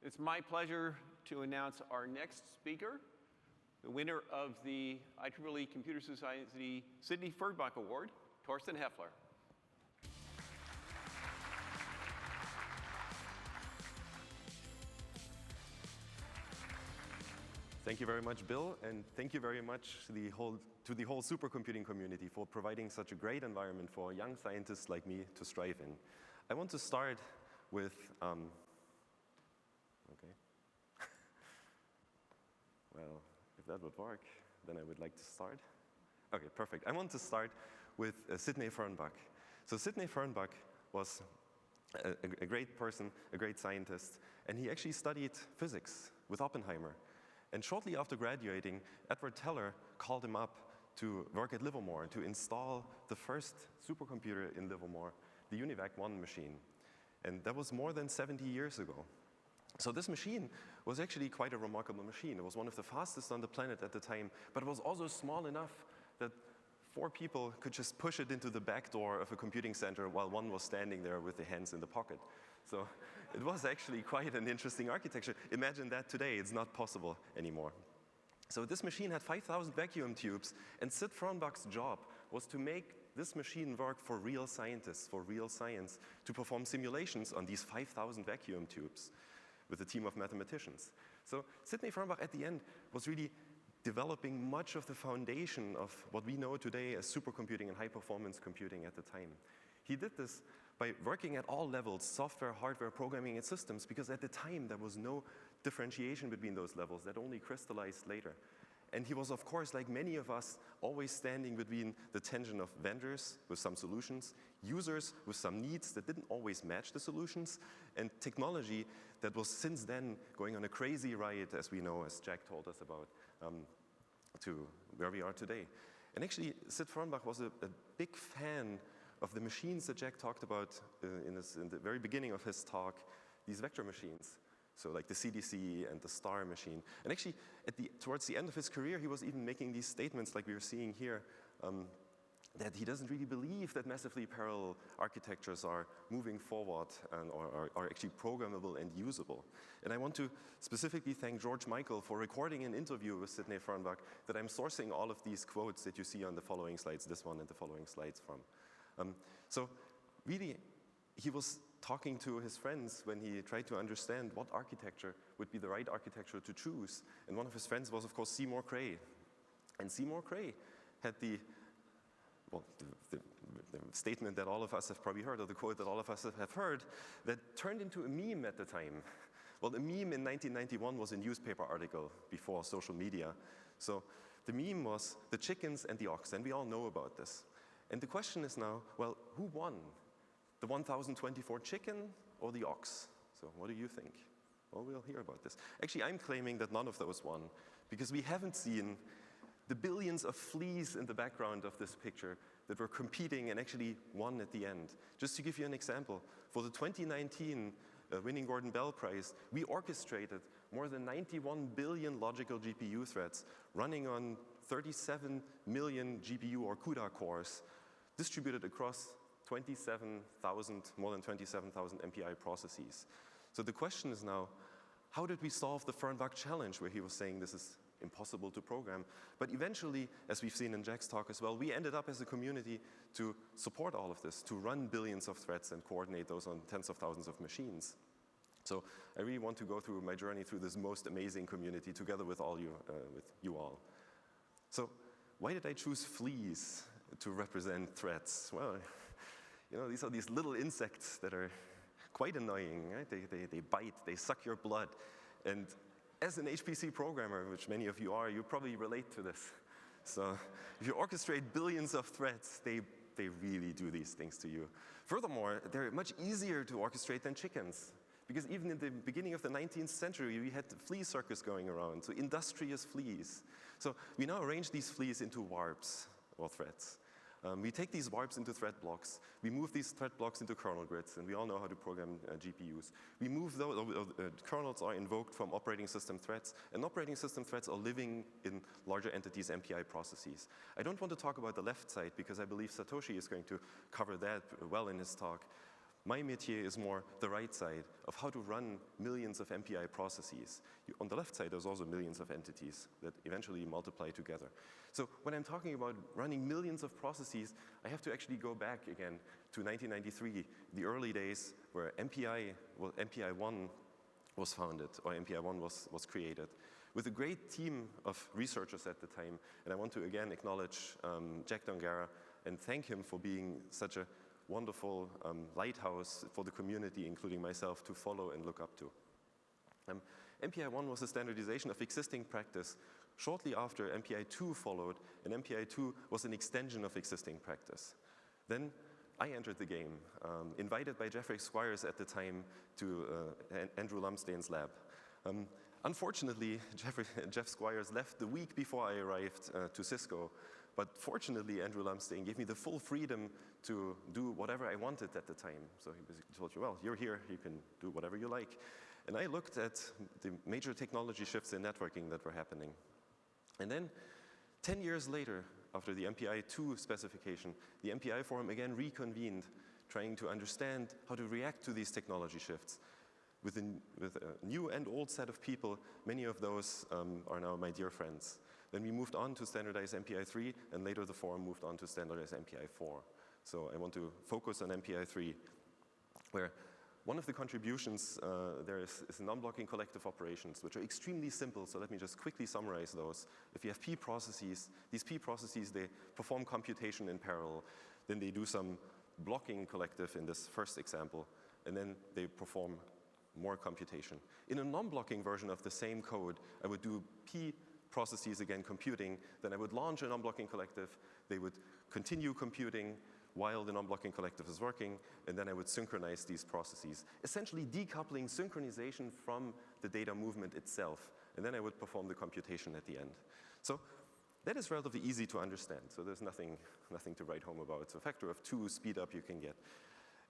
It's my pleasure to announce our next speaker, the winner of the IEEE Computer Society Sidney Fernbach Award, Torsten Hoefler. Thank you very much, Bill, and thank you very much to the whole supercomputing community for providing such a great environment for young scientists like me to strive in. I want to start with, okay. Well, if that would work, then I would like to start. Okay, perfect. I want to start with Sidney Fernbach. So Sidney Fernbach was a great person, a great scientist, and he actually studied physics with Oppenheimer. And shortly after graduating, Edward Teller called him up to work at Livermore to install the first supercomputer in Livermore, the UNIVAC 1 machine. And that was more than 70 years ago. So this machine was actually quite a remarkable machine. It was one of the fastest on the planet at the time, but it was also small enough that 4 people could just push it into the back door of a computing center while one was standing there with their hands in the pocket. So it was actually quite an interesting architecture. Imagine that today, it's not possible anymore. So this machine had 5,000 vacuum tubes, and Sid Fernbach's job was to make this machine work for real scientists, for real science, to perform simulations on these 5,000 vacuum tubes with a team of mathematicians. So Sidney Fernbach at the end was really developing much of the foundation of what we know today as supercomputing and high-performance computing at the time. He did this by working at all levels, software, hardware, programming, and systems, because at the time there was no differentiation between those levels. That only crystallized later. And he was, of course, like many of us, always standing between the tension of vendors with some solutions, users with some needs that didn't always match the solutions, and technology that was since then going on a crazy ride, as we know, as Jack told us about, to where we are today. And actually, Sid Fernbach was a big fan of the machines that Jack talked about in the very beginning of his talk, these vector machines. So like the CDC and the STAR machine. And actually, towards the end of his career, he was even making these statements like we are seeing here, that he doesn't really believe that massively parallel architectures are moving forward and are actually programmable and usable. And I want to specifically thank George Michael for recording an interview with Sidney Fernbach that I'm sourcing all of these quotes that you see on the following slides, this one and the following slides from. So really, he was talking to his friends when he tried to understand what architecture would be the right architecture to choose. And one of his friends was, of course, Seymour Cray. And Seymour Cray had the statement that all of us have probably heard, or the quote that all of us have heard, that turned into a meme at the time. Well, a meme in 1991 was a newspaper article before social media. So the meme was the chickens and the ox, and we all know about this. And the question is now, well, who won? The 1024 chicken or the ox? So what do you think? Well, we'll hear about this. Actually, I'm claiming that none of those won, because we haven't seen the billions of fleas in the background of this picture that were competing and actually won at the end. Just to give you an example, for the 2019 winning Gordon Bell Prize, we orchestrated more than 91 billion logical GPU threads running on 37 million GPU or CUDA cores distributed across more than 27,000 MPI processes. So the question is now, how did we solve the Fernbach challenge, where he was saying this is impossible to program? But eventually, as we've seen in Jack's talk as well, we ended up as a community to support all of this, to run billions of threads and coordinate those on tens of thousands of machines. So I really want to go through my journey through this most amazing community together with you all. So why did I choose fleas to represent threads? Well, you know, these are these little insects that are quite annoying, right? They bite, they suck your blood. And as an HPC programmer, which many of you are, you probably relate to this. So if you orchestrate billions of threads, they really do these things to you. Furthermore, they're much easier to orchestrate than chickens. Because even in the beginning of the 19th century, we had the flea circus going around, so industrious fleas. So we now arrange these fleas into warps, or threads. We take these warps into thread blocks. We move these thread blocks into kernel grids, and we all know how to program GPUs. We move those, kernels are invoked from operating system threads, and operating system threads are living in larger entities, MPI processes. I don't want to talk about the left side, because I believe Satoshi is going to cover that well in his talk. My métier is more the right side of how to run millions of MPI processes. On the left side, there's also millions of entities that eventually multiply together. So when I'm talking about running millions of processes, I have to actually go back again to 1993, the early days where MPI-1 was founded, or MPI-1 was created, with a great team of researchers at the time. And I want to again acknowledge Jack Dongara and thank him for being such a wonderful lighthouse for the community, including myself, to follow and look up to. MPI-1 was a standardization of existing practice. Shortly after, MPI-2 followed, and MPI-2 was an extension of existing practice. Then I entered the game, invited by Jeffrey Squires at the time to Andrew Lumsdane's lab. Unfortunately, Jeff Squires left the week before I arrived to Cisco, but fortunately, Andrew Lumsdane gave me the full freedom to do whatever I wanted at the time. So he basically told you, well, you're here, you can do whatever you like. And I looked at the major technology shifts in networking that were happening. And then 10 years later, after the MPI-2 specification, the MPI forum again reconvened, trying to understand how to react to these technology shifts. With a new and old set of people, many of those are now my dear friends. Then we moved on to standardize MPI-3, and later the forum moved on to standardize MPI-4. So I want to focus on MPI-3, where one of the contributions there is non-blocking collective operations, which are extremely simple. So let me just quickly summarize those. If you have P processes, these P processes, they perform computation in parallel. Then they do some blocking collective in this first example, and then they perform more computation. In a non-blocking version of the same code, I would do P processes again computing, then I would launch a non-blocking collective, they would continue computing while the non-blocking collective is working, and then I would synchronize these processes, essentially decoupling synchronization from the data movement itself, and then I would perform the computation at the end. So that is relatively easy to understand, so there's nothing to write home about. It's a factor of 2 speed up you can get.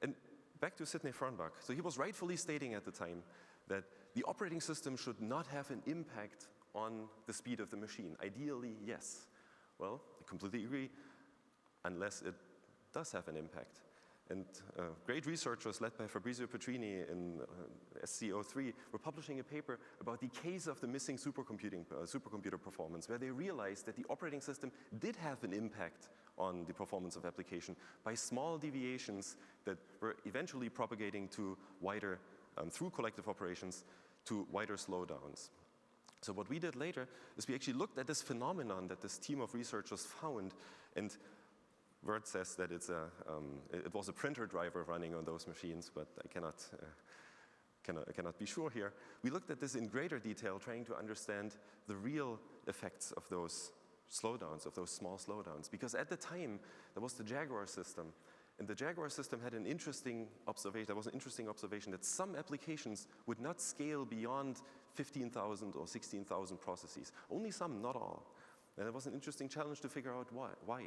And back to Sidney Fernbach. So he was rightfully stating at the time that the operating system should not have an impact on the speed of the machine. Ideally, yes. Well, I completely agree, unless it does have an impact. And great researchers led by Fabrizio Petrini in SC03 were publishing a paper about the case of the missing supercomputer performance, where they realized that the operating system did have an impact on the performance of application by small deviations that were eventually propagating to wider, through collective operations, to wider slowdowns. So what we did later is we actually looked at this phenomenon that this team of researchers found, and Word says that it was a printer driver running on those machines, but I cannot be sure here. We looked at this in greater detail, trying to understand the real effects of those slowdowns, of those small slowdowns. Because at the time, there was the Jaguar system, and the Jaguar system had an interesting observation. There was an interesting observation that some applications would not scale beyond 15,000 or 16,000 processes. Only some, not all. And it was an interesting challenge to figure out why.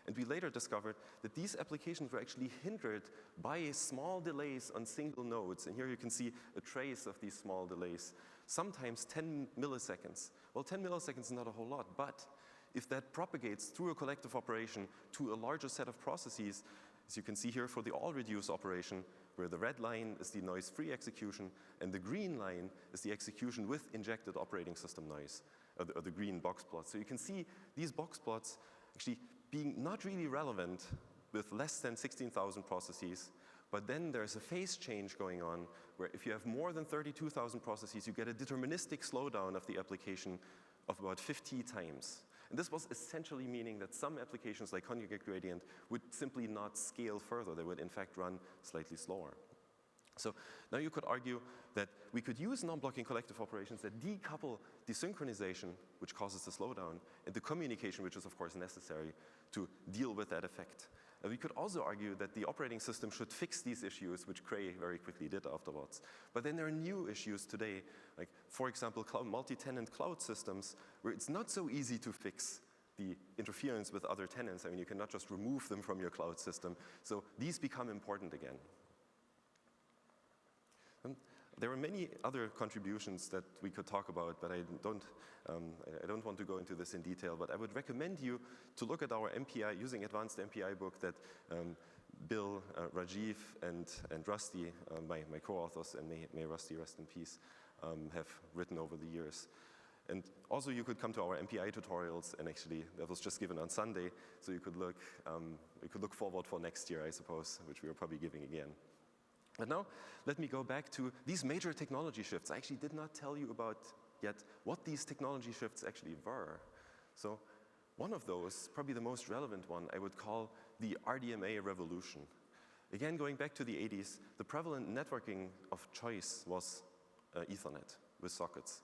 And we later discovered that these applications were actually hindered by small delays on single nodes. And here you can see a trace of these small delays, sometimes 10 milliseconds. Well, 10 milliseconds is not a whole lot, but if that propagates through a collective operation to a larger set of processes, as you can see here for the all-reduce operation, where the red line is the noise-free execution, and the green line is the execution with injected operating system noise, or the green box plots. So you can see these box plots actually being not really relevant with less than 16,000 processes, but then there's a phase change going on, where if you have more than 32,000 processes, you get a deterministic slowdown of the application of about 50 times. And this was essentially meaning that some applications like conjugate gradient would simply not scale further. They would in fact run slightly slower. So now you could argue that we could use non-blocking collective operations that decouple the synchronization, which causes the slowdown, and the communication, which is of course necessary to deal with that effect. And we could also argue that the operating system should fix these issues, which Cray very quickly did afterwards. But then there are new issues today, like for example, multi-tenant cloud systems, where it's not so easy to fix the interference with other tenants. I mean, you cannot just remove them from your cloud system. So these become important again. There are many other contributions that we could talk about, but I don't want to go into this in detail. But I would recommend you to look at our MPI, using advanced MPI book that Bill, Rajiv, and Rusty, my co-authors, and may Rusty rest in peace, have written over the years. And also you could come to our MPI tutorials, and actually that was just given on Sunday, so you could look forward for next year, I suppose, which we are probably giving again. But now, let me go back to these major technology shifts. I actually did not tell you about yet what these technology shifts actually were. So one of those, probably the most relevant one, I would call the RDMA revolution. Again, going back to the 80s, the prevalent networking of choice was Ethernet with sockets.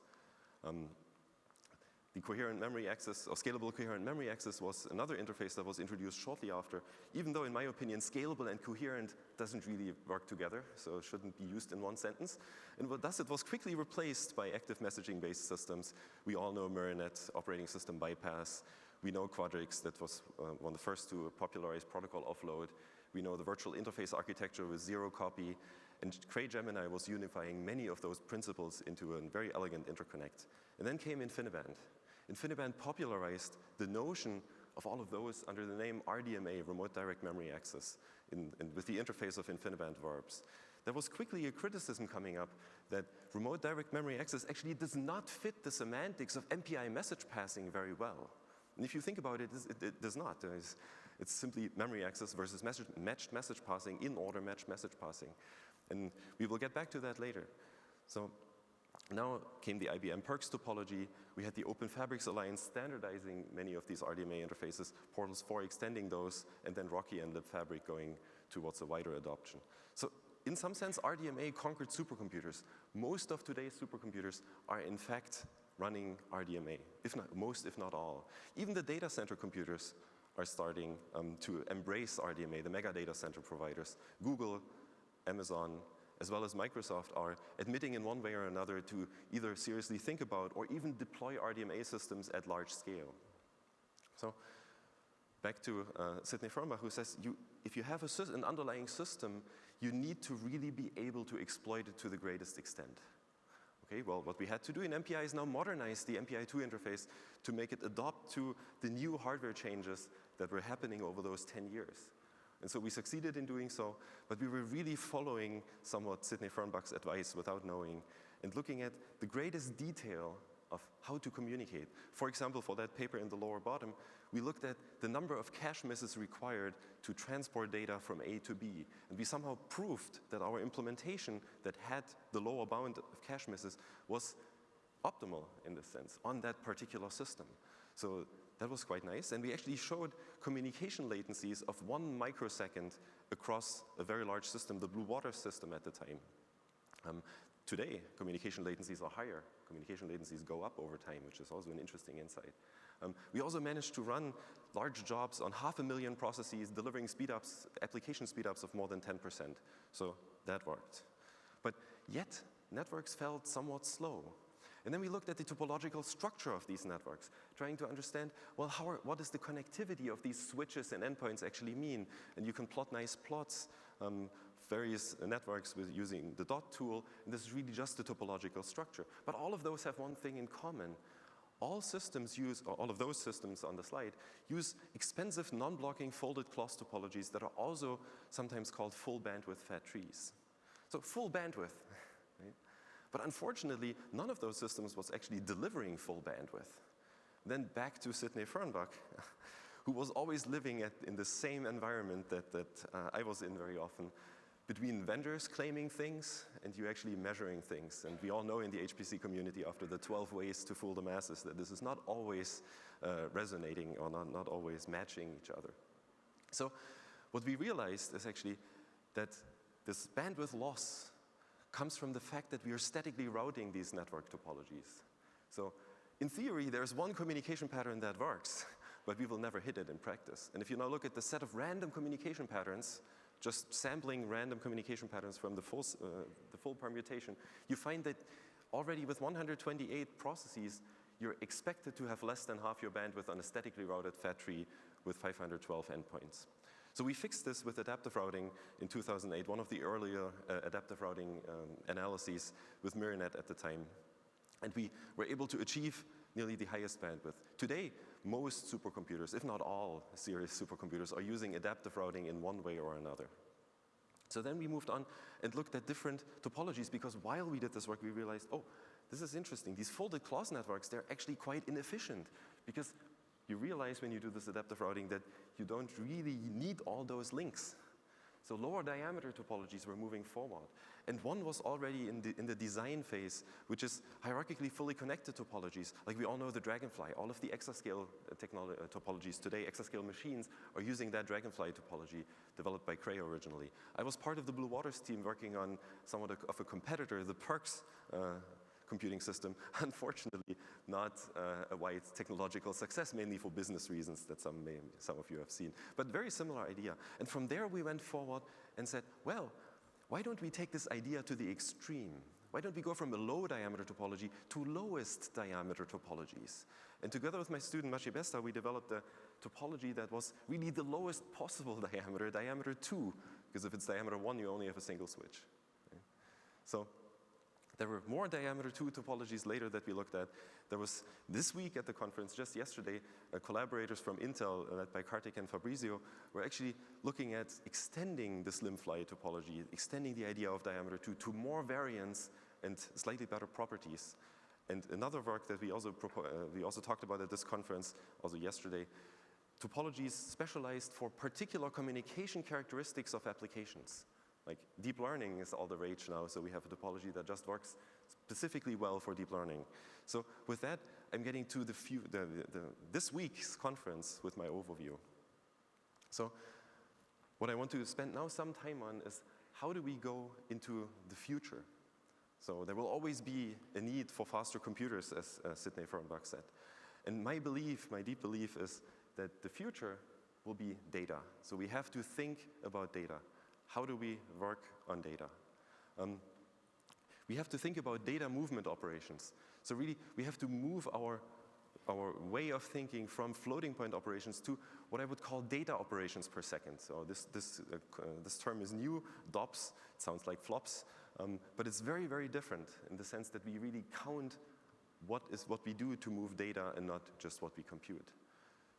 The coherent memory access, or scalable coherent memory access, was another interface that was introduced shortly after, even though in my opinion scalable and coherent doesn't really work together, so it shouldn't be used in one sentence. And thus it was quickly replaced by active messaging based systems. We all know Myrinet, operating system bypass. We know Quadrix, that was one of the first to popularize protocol offload. We know the virtual interface architecture with zero copy. And Cray Gemini was unifying many of those principles into a very elegant interconnect. And then came InfiniBand. InfiniBand popularized the notion of all of those under the name RDMA, Remote Direct Memory Access, with the interface of InfiniBand verbs. There was quickly a criticism coming up that Remote Direct Memory Access actually does not fit the semantics of MPI message passing very well. And if you think about it, it does not. It's simply memory access versus matched message passing, in-order matched message passing. And we will get back to that later. So now came the IBM PERCS topology. We had the Open Fabrics Alliance standardizing many of these RDMA interfaces, Portals 4 extending those, and then Rocky and libfabric going towards a wider adoption. So in some sense, RDMA conquered supercomputers. Most of today's supercomputers are in fact running RDMA, if not most, if not all. Even the data center computers are starting to embrace RDMA, the mega data center providers. Google, Amazon, as well as Microsoft are admitting in one way or another to either seriously think about or even deploy RDMA systems at large scale. So back to Sidney Fernbach, who says if you have an underlying system, you need to really be able to exploit it to the greatest extent. Okay, well, what we had to do in MPI is now modernize the MPI-2 interface to make it adopt to the new hardware changes that were happening over those 10 years. And so we succeeded in doing so, but we were really following somewhat Sidney Fernbach's advice without knowing and looking at the greatest detail of how to communicate. For example, for that paper in the lower bottom, we looked at the number of cache misses required to transport data from A to B. And we somehow proved that our implementation that had the lower bound of cache misses was optimal in this sense on that particular system. So that was quite nice. And we actually showed communication latencies of 1 microsecond across a very large system, the Blue Water system at the time. Today, communication latencies are higher. Communication latencies go up over time, which is also an interesting insight. We also managed to run large jobs on 500,000 processes, delivering speedups, application speedups of more than 10%. So that worked. But yet, networks felt somewhat slow. And then we looked at the topological structure of these networks, trying to understand, well, what does the connectivity of these switches and endpoints actually mean? And you can plot nice plots, various networks with using the dot tool, and this is really just the topological structure. But all of those have one thing in common. All systems use, or all of those systems on the slide, use expensive non-blocking folded clause topologies that are also sometimes called full bandwidth fat trees. So full bandwidth. Right? But unfortunately, none of those systems was actually delivering full bandwidth. Then back to Sidney Fernbach, who was always living in the same environment that I was in very often, between vendors claiming things and you actually measuring things. And we all know in the HPC community after the 12 ways to fool the masses that this is not always resonating or not always matching each other. So what we realized is actually that this bandwidth loss comes from the fact that we are statically routing these network topologies. So in theory, there's one communication pattern that works, but we will never hit it in practice. And if you now look at the set of random communication patterns, just sampling random communication patterns from the full permutation, you find that already with 128 processes, you're expected to have less than half your bandwidth on a statically routed fat tree with 512 endpoints. So we fixed this with adaptive routing in 2008, one of the earlier adaptive routing analyses with Myrinet at the time. And we were able to achieve nearly the highest bandwidth. Today, most supercomputers, if not all serious supercomputers, are using adaptive routing in one way or another. So then we moved on and looked at different topologies, because while we did this work, we realized, oh, this is interesting. These folded clause networks, they're actually quite inefficient, because you realize when you do this adaptive routing that you don't really need all those links. So lower diameter topologies were moving forward. And one was already in the design phase, which is hierarchically fully connected topologies. Like we all know the Dragonfly. All of the exascale topologies today, exascale machines, are using that Dragonfly topology developed by Cray originally. I was part of the Blue Waters team working on somewhat of a competitor, the PERCS computing system. Unfortunately, not a wide technological success, mainly for business reasons that some of you have seen. But very similar idea. And from there we went forward and said, well, why don't we take this idea to the extreme? Why don't we go from a low diameter topology to lowest diameter topologies? And together with my student Maciej Besta, we developed a topology that was really the lowest possible diameter, diameter 2, because if it's diameter 1, you only have a single switch. Okay? So there were more diameter 2 topologies later that we looked at. There was, this week at the conference, just yesterday, collaborators from Intel, led by Kartik and Fabrizio, were actually looking at extending the SlimFly topology, extending the idea of diameter 2 to more variants and slightly better properties. And another work that we also talked about at this conference, also yesterday, topologies specialized for particular communication characteristics of applications. Like deep learning is all the rage now, so we have a topology that just works specifically well for deep learning. So with that, I'm getting to this week's conference with my overview. So what I want to spend now some time on is how do we go into the future? So there will always be a need for faster computers, as Sidney Fernbach said. And my belief, my deep belief is that the future will be data. So we have to think about data. How do we work on data? We have to think about data movement operations. So really, we have to move our way of thinking from floating point operations to what I would call data operations per second. So this term is new, DOPS, it sounds like flops, but it's very, very different in the sense that we really count what we do to move data and not just what we compute.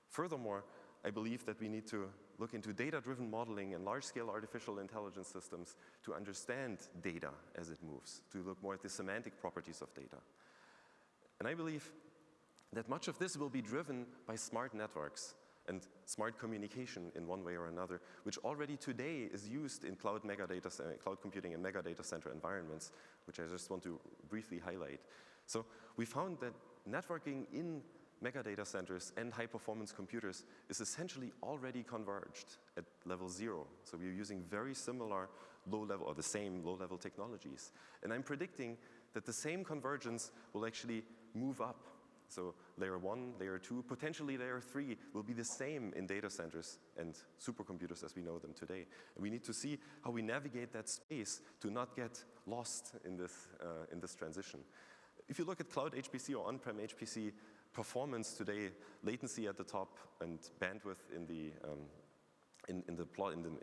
Furthermore, I believe that we need to look into data-driven modeling and large-scale artificial intelligence systems to understand data as it moves, to look more at the semantic properties of data. And I believe that much of this will be driven by smart networks and smart communication in one way or another, which already today is used in cloud computing and mega data center environments, which I just want to briefly highlight. So we found that networking in mega data centers and high-performance computers is essentially already converged at level 0. So we're using very similar low-level, or the same low-level technologies. And I'm predicting that the same convergence will actually move up. So layer 1, layer 2, potentially layer 3 will be the same in data centers and supercomputers as we know them today. And we need to see how we navigate that space to not get lost in this transition. If you look at cloud HPC or on-prem HPC, performance today, latency at the top and bandwidth in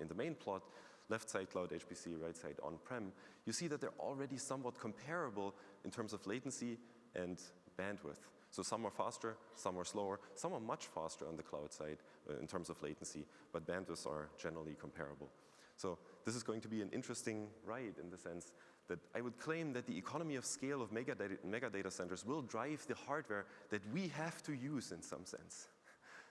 the main plot, left side cloud HPC, right side on-prem, you see that they're already somewhat comparable in terms of latency and bandwidth. So some are faster, some are slower, some are much faster on the cloud side in terms of latency, but bandwidths are generally comparable. So this is going to be an interesting ride in the sense that I would claim that the economy of scale of mega data centers will drive the hardware that we have to use in some sense.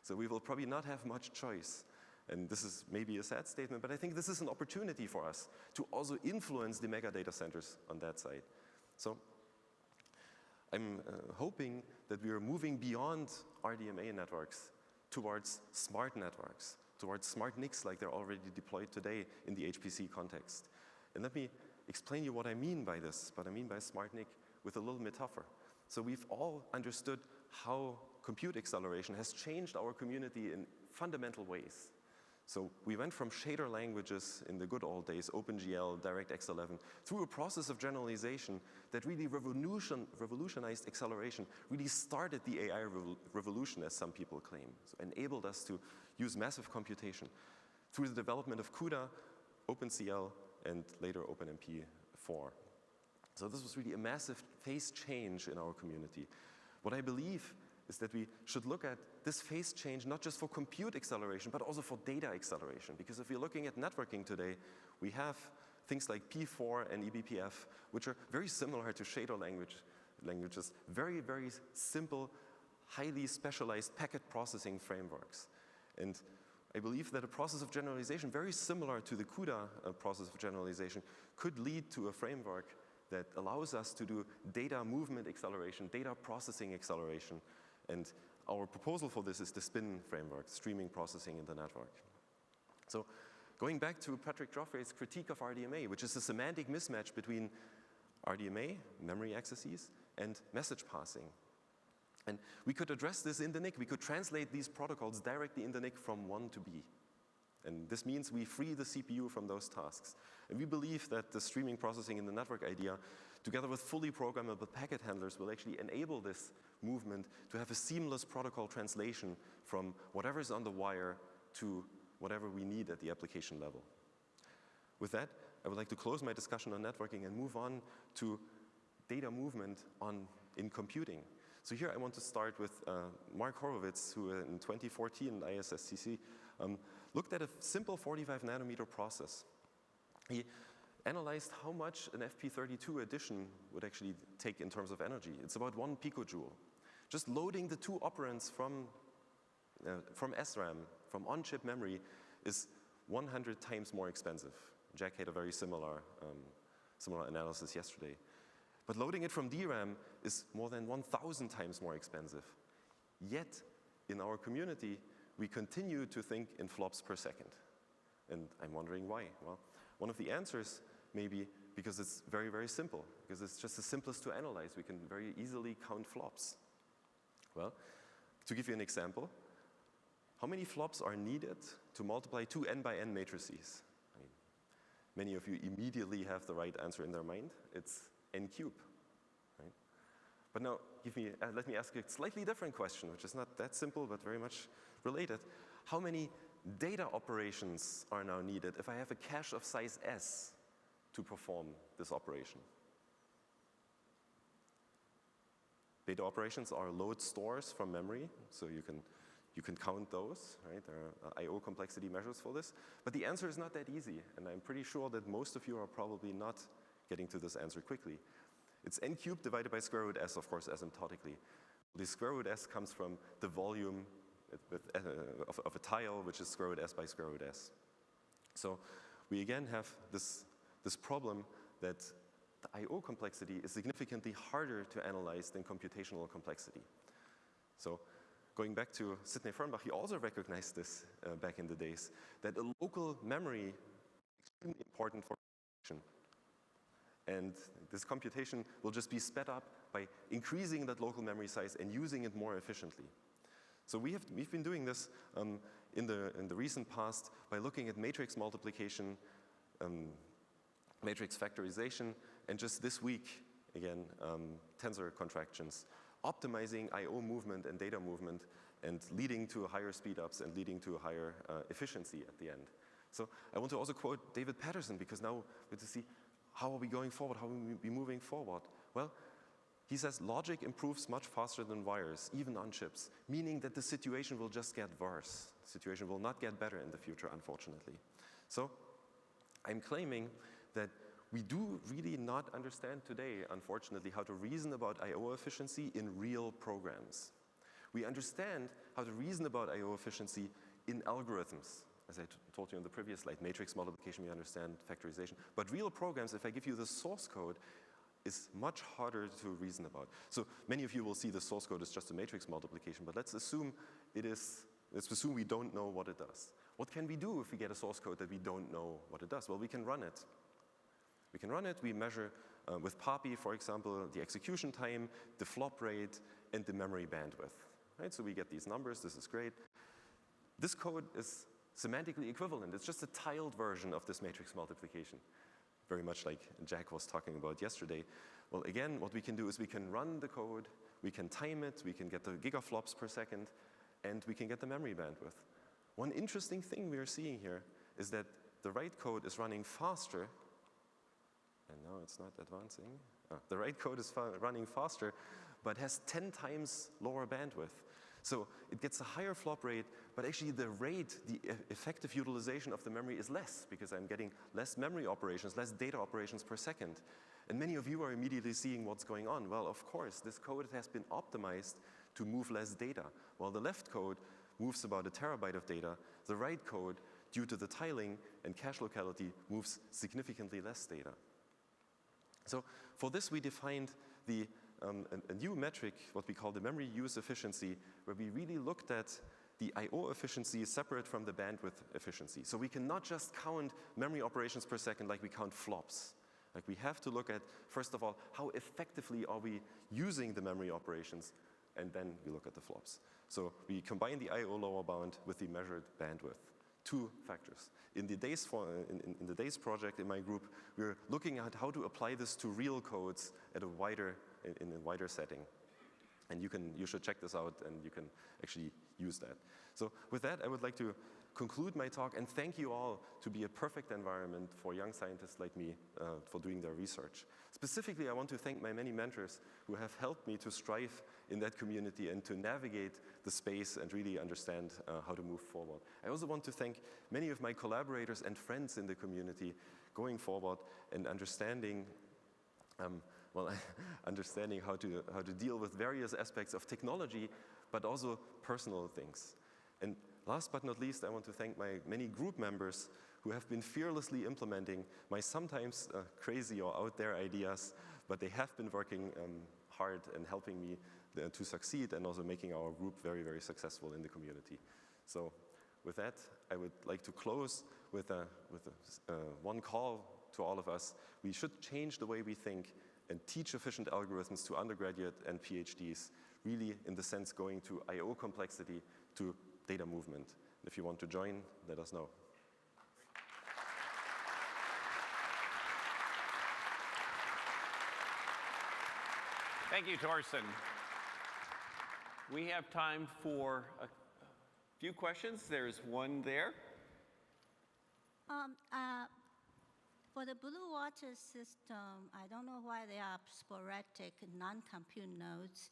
So we will probably not have much choice. And this is maybe a sad statement, but I think this is an opportunity for us to also influence the mega data centers on that side. So I'm hoping that we are moving beyond RDMA networks towards smart networks, towards smart NICs like they're already deployed today in the HPC context. And let me explain you what I mean by this, what I mean by smart NIC with a little metaphor. So we've all understood how compute acceleration has changed our community in fundamental ways. So we went from shader languages in the good old days, OpenGL, DirectX 11, through a process of generalization that really revolutionized acceleration, really started the AI revolution, as some people claim. So enabled us to use massive computation through the development of CUDA, OpenCL, and later OpenMP4. So this was really a massive phase change in our community. What I believe is that we should look at this phase change not just for compute acceleration, but also for data acceleration. Because if you're looking at networking today, we have things like P4 and eBPF, which are very similar to shader languages, very, very simple, highly specialized packet processing frameworks. And I believe that a process of generalization very similar to the CUDA process of generalization could lead to a framework that allows us to do data movement acceleration, data processing acceleration. And our proposal for this is the SPIN framework, streaming processing in the network. So going back to Patrick Joffrey's critique of RDMA, which is a semantic mismatch between RDMA, memory accesses, and message passing. And we could address this in the NIC. We could translate these protocols directly in the NIC from 1 to B. And this means we free the CPU from those tasks. And we believe that the streaming processing in the network idea, together with fully programmable packet handlers, will actually enable this movement to have a seamless protocol translation from whatever is on the wire to whatever we need at the application level. With that, I would like to close my discussion on networking and move on to data movement in computing. So here I want to start with Mark Horowitz, who in 2014 at ISSCC looked at a simple 45 nanometer process. He analyzed how much an FP32 addition would actually take in terms of energy. It's about 1 picojoule. Just loading the 2 operands from SRAM, from on-chip memory, is 100 times more expensive. Jack had a very similar analysis yesterday. But loading it from DRAM is more than 1,000 times more expensive. Yet, in our community, we continue to think in flops per second. And I'm wondering why. Well, one of the answers may be because it's very, very simple, because it's just the simplest to analyze. We can very easily count flops. Well, to give you an example, how many flops are needed to multiply 2 n by n matrices? I mean, many of you immediately have the right answer in their mind. It's n cubed, right? But now, let me ask you a slightly different question, which is not that simple, but very much related. How many data operations are now needed if I have a cache of size S to perform this operation? Data operations are load stores from memory, so you can count those, right? There are I/O complexity measures for this. But the answer is not that easy, and I'm pretty sure that most of you are probably not getting to this answer quickly. It's n cubed divided by square root s, of course, asymptotically. The square root s comes from the volume of a tile, which is square root s by square root s. So we again have this problem that the I/O complexity is significantly harder to analyze than computational complexity. So going back to Sidney Fernbach, he also recognized this back in the days, that a local memory is extremely important for computation. And this computation will just be sped up by increasing that local memory size and using it more efficiently. So we've been doing this in the recent past by looking at matrix multiplication, matrix factorization, and just this week, again, tensor contractions, optimizing I/O movement and data movement, and leading to higher speedups and leading to a higher efficiency at the end. So I want to also quote David Patterson, because now we have to see how are we going forward, how will we be moving forward? Well, he says logic improves much faster than wires, even on chips, meaning that the situation will just get worse. The situation will not get better in the future, unfortunately. So I'm claiming that we do really not understand today, unfortunately, how to reason about I/O efficiency in real programs. We understand how to reason about I/O efficiency in algorithms. As I told you in the previous slide, matrix multiplication, we understand factorization. But real programs, if I give you the source code, is much harder to reason about. So many of you will see the source code is just a matrix multiplication, but let's assume we don't know what it does. What can we do if we get a source code that we don't know what it does? Well, we can run it. We measure with PAPI, for example, the execution time, the flop rate, and the memory bandwidth. Right? So we get these numbers, this is great. This code is semantically equivalent. It's just a tiled version of this matrix multiplication, very much like Jack was talking about yesterday. Well, again, what we can do is we can run the code, we can time it, we can get the gigaflops per second, and we can get the memory bandwidth. One interesting thing we are seeing here is that the write code is running faster, and now it's not advancing. The write code is running faster, but has 10 times lower bandwidth. So it gets a higher flop rate, but actually the rate, the effective utilization of the memory is less because I'm getting less memory operations, less data operations per second. And many of you are immediately seeing what's going on. Well, of course, this code has been optimized to move less data. While the left code moves about 1 terabyte of data, the right code, due to the tiling and cache locality, moves significantly less data. So for this, we defined a new metric, what we call the memory use efficiency, where we really looked at the I/O efficiency separate from the bandwidth efficiency. So we cannot just count memory operations per second like we count flops. Like we have to look at, first of all, how effectively are we using the memory operations, and then we look at the flops. So we combine the I/O lower bound with the measured bandwidth. 2 factors. In the DAYS project in my group, we're looking at how to apply this to real codes at a wider setting. And you should check this out, and you can actually use that. So with that, I would like to conclude my talk and thank you all to be a perfect environment for young scientists like me for doing their research. Specifically, I want to thank my many mentors who have helped me to strive in that community and to navigate the space and really understand how to move forward. I also want to thank many of my collaborators and friends in the community going forward and understanding understanding how to deal with various aspects of technology, but also personal things. And last but not least, I want to thank my many group members who have been fearlessly implementing my sometimes crazy or out there ideas, but they have been working hard and helping me to succeed and also making our group very, very successful in the community. So with that, I would like to close with one call to all of us. We should change the way we think and teach efficient algorithms to undergraduate and PhDs, really in the sense going to I/O complexity to data movement. If you want to join, let us know. Thank you, Torsten. We have time for a few questions. There's one there. For the blue water system, I don't know why they are sporadic non-compute nodes,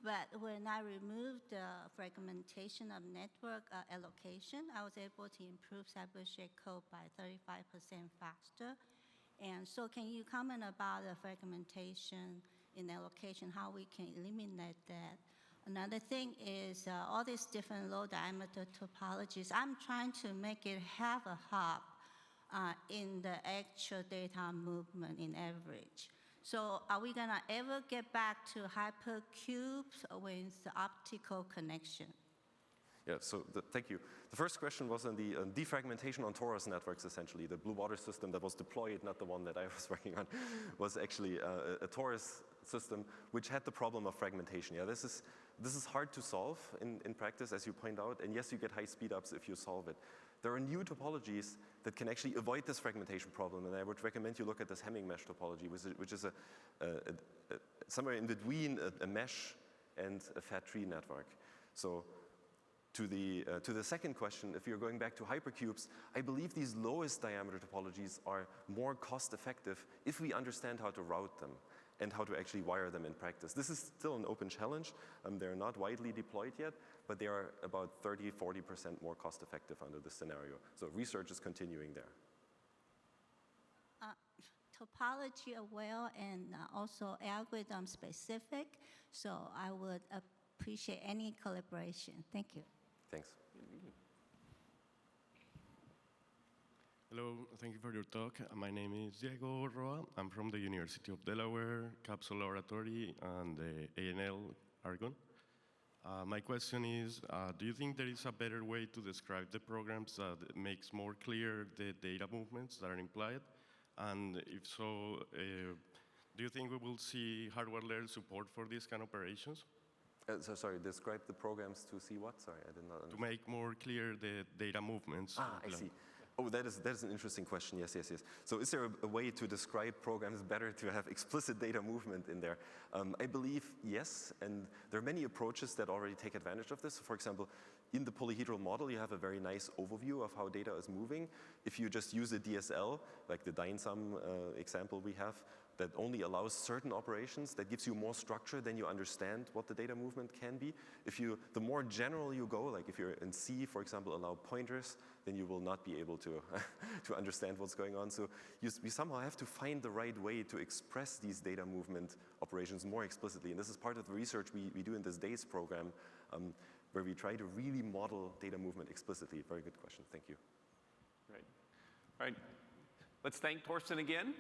but when I removed the fragmentation of network allocation, I was able to improve cyber-shared code by 35% faster. And so can you comment about the fragmentation in allocation, how we can eliminate that? Another thing is all these different low diameter topologies. I'm trying to make it have a hop in the actual data movement in average. So are we gonna ever get back to hypercubes with the optical connection? Yeah, so thank you. The first question was on the defragmentation on torus networks, essentially. The blue water system that was deployed, not the one that I was working on, was actually a torus system which had the problem of fragmentation. Yeah, this is hard to solve in practice, as you point out, and yes, you get high speed-ups if you solve it. There are new topologies that can actually avoid this fragmentation problem, and I would recommend you look at this Hemming mesh topology, which is somewhere in between a mesh and a fat tree network. So to the second question, if you're going back to hypercubes, I believe these lowest diameter topologies are more cost effective if we understand how to route them and how to actually wire them in practice. This is still an open challenge. They're not widely deployed yet, but they are about 30–40% more cost effective under this scenario. So research is continuing there. Topology aware and also algorithm specific, so I would appreciate any collaboration. Thank you. Thanks. Hello, thank you for your talk. My name is Diego Roa. I'm from the University of Delaware, Capsule Laboratory, and the ANL Argonne. My question is, do you think there is a better way to describe the programs that makes more clear the data movements that are implied? And if so, do you think we will see hardware layer support for these kind of operations? So sorry, describe the programs to see what? Sorry, I did not understand. To make more clear the data movements. I see. Oh, that is an interesting question. Yes. So is there a way to describe programs better to have explicit data movement in there? I believe yes, and there are many approaches that already take advantage of this. For example, in the polyhedral model, you have a very nice overview of how data is moving. If you just use a DSL, like the DynSum example we have, that only allows certain operations, that gives you more structure, then you understand what the data movement can be. The more general you go, like if you're in C, for example, allow pointers, then you will not be able to, to understand what's going on. So we somehow have to find the right way to express these data movement operations more explicitly. And this is part of the research we do in this DAYS program, where we try to really model data movement explicitly. Very good question, thank you. Right. All right, let's thank Torsten again.